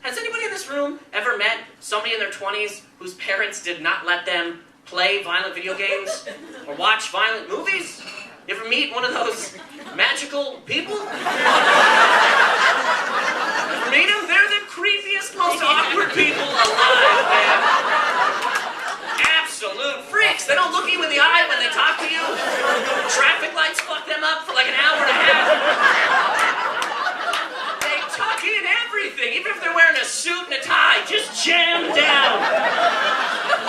Has anybody in this room ever met somebody in their 20s whose parents did not let them play violent video games or watch violent movies? You ever meet one of those magical people? Meet them? They're the creepiest, most awkward people alive, man. Absolute freaks. They don't look you in the eye when they talk to you. Traffic lights fuck them up for like an hour and a half. They tuck in everything, even if they're wearing a suit and a tie, just jam down.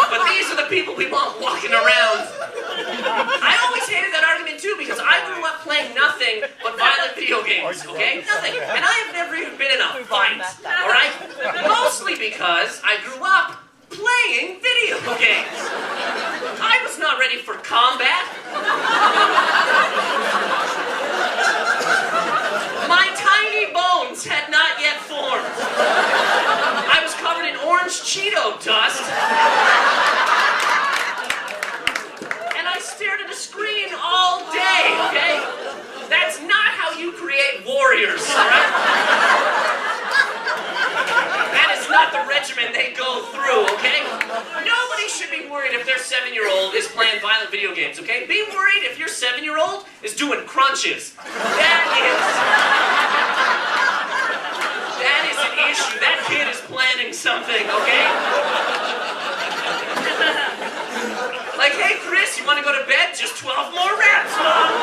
But these are the people we want walking around. I always hated that argument too, because I grew up playing nothing but violent video games, okay? Nothing. And I have never even been in a fight, alright? Mostly because I grew up playing video games. I was not ready for combat. My tiny bones had not yet formed. I was covered in orange Cheeto dust. And I stared at a screen all day, okay? That's not how you create warriors, alright? That is not the regimen they go through, okay? Nobody should be worried if their 7-year-old is playing violent video games, okay? Be worried if your 7-year-old is doing crunches. That is an issue. That kid is planning something, okay? Like, hey, Chris, you want to go to bed? Just 12 more reps, Mom.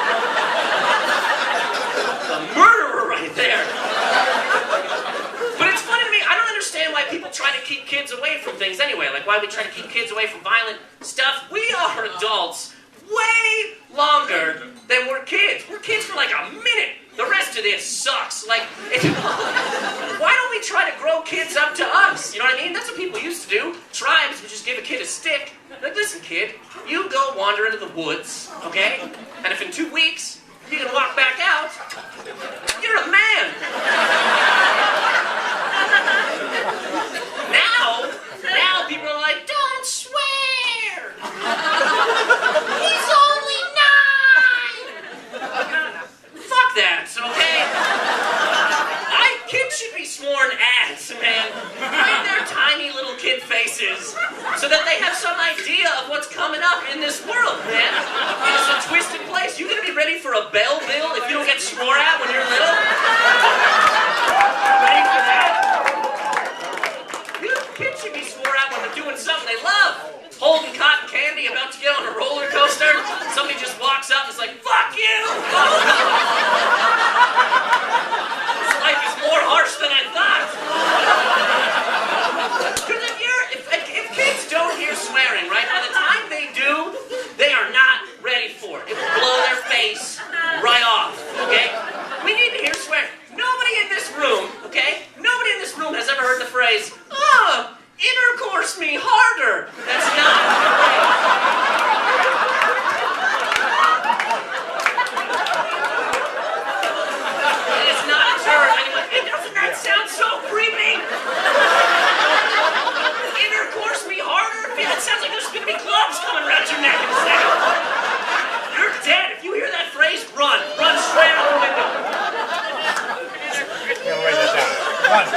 The murderer right there. But it's funny to me, I don't understand why people try to keep kids away from things anyway. Like, why we try to keep kids away from violent stuff. We are adults way longer than we're kids. We're kids for like a minute. The rest of this sucks. Like, why don't we try to grow kids up to us? You know what I mean? That's what people used to do. Tribes would just give a kid a stick. Like, listen, kid, you go wander into the woods, okay? And if in 2 weeks you can walk back out, you're a man. Now people are like, don't swear. He's only 9. Fuck that, okay? Kids should be sworn at, man. Right in their tiny little kid faces, so that they have some idea of what's coming up in this world, man. It's a twisted place. You gonna be ready for a bell bill if you don't get swore at when you're little? Ready for that? Kids should be swore at when they're doing something they love. Holding cotton candy, about to get on a roller coaster. Somebody just walks up and is like, fuck you! This life is more harsh than I thought. Because if kids don't hear swearing, right, by the time they do, they are not ready for it. It will blow their face right off, okay? We need to hear swearing. Nobody in this room, okay? Nobody in this room has ever heard the phrase, oh, intercourse me harder. That's not it is not a term. Doesn't that sound so creepy? Intercourse me harder? Yeah, it sounds like there's going to be gloves coming around your neck in a second. You're dead. If you hear that phrase, run. Run straight out the window. Write that down. Run.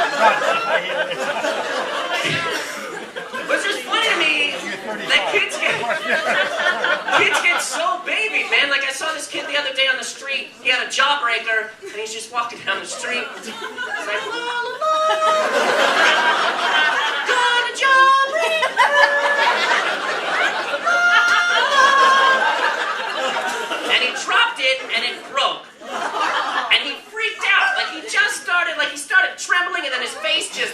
But it's just funny to me that kids get so babied, man. Like, I saw this kid the other day on the street. He had a jawbreaker, and he's just walking down the street. He's like, la, la, la. Got a jawbreaker. And he dropped it, and it broke. And he freaked out. Like, he started trembling, and then his face just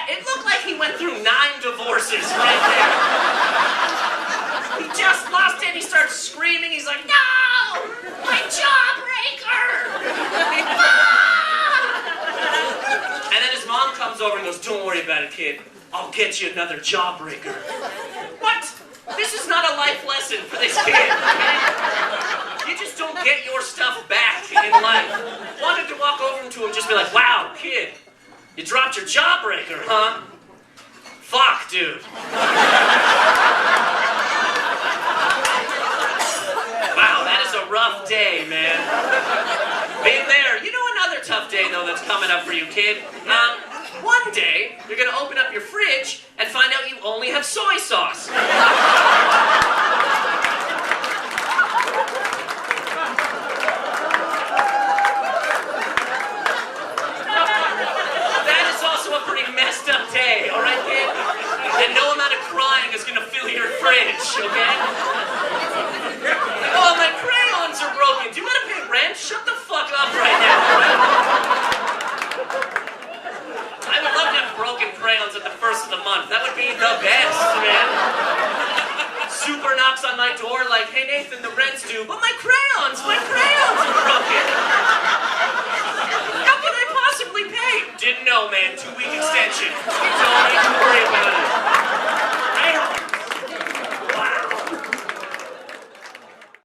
it looked like he went through 9 divorces right there. He just lost it, and he starts screaming. He's like, no! My jawbreaker! And then his mom comes over and goes, don't worry about it, kid. I'll get you another jawbreaker. What? This is not a life lesson for this kid, okay? You just don't get your stuff back in life. Wanted to walk over to him and just be like, wow, kid, you dropped your jawbreaker, huh? Fuck, dude. Wow, that is a rough day, man. Been there. You know another tough day, though, that's coming up for you, kid? One day, you're gonna open up your fridge and find out you only have soy sauce. That is also a pretty messed up day, all right, kid? And no amount of crying is gonna fill your fridge, okay?